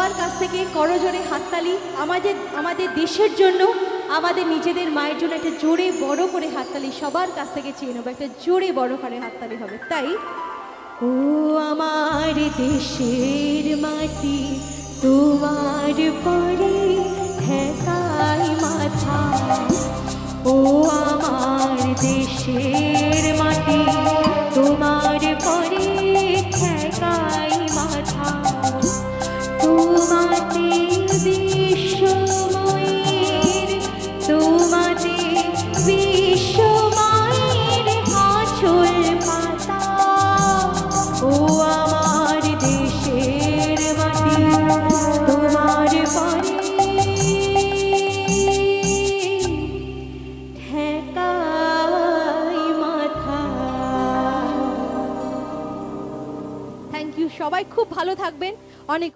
সবার কাছ থেকে করজোড়ে হাততালি আমাদের দেশের জন্য, আমাদের নিজেদের মায়ের জন্য একটা জোরে বড় করে হাততালি সবার কাছ থেকে চেয়ে নেবো, একটা জোরে বড় করে হাততালি হবে। তাই ও আমার দেশের মাটি তোমার পরে ঠেকাই মাথা, ও আমার দেশের মাটি তোমার পরে ঠেকাই মাথা, তোমাতে বিশ্বময়ের, তোমাতে বিশ্বময়ের আঁচল পাতা, ও আমার দেশের মাটি তোমার পরে ঠেকাই মাথা। থ্যাংক ইউ, সবাই খুব ভালো থাকবেন। অনেক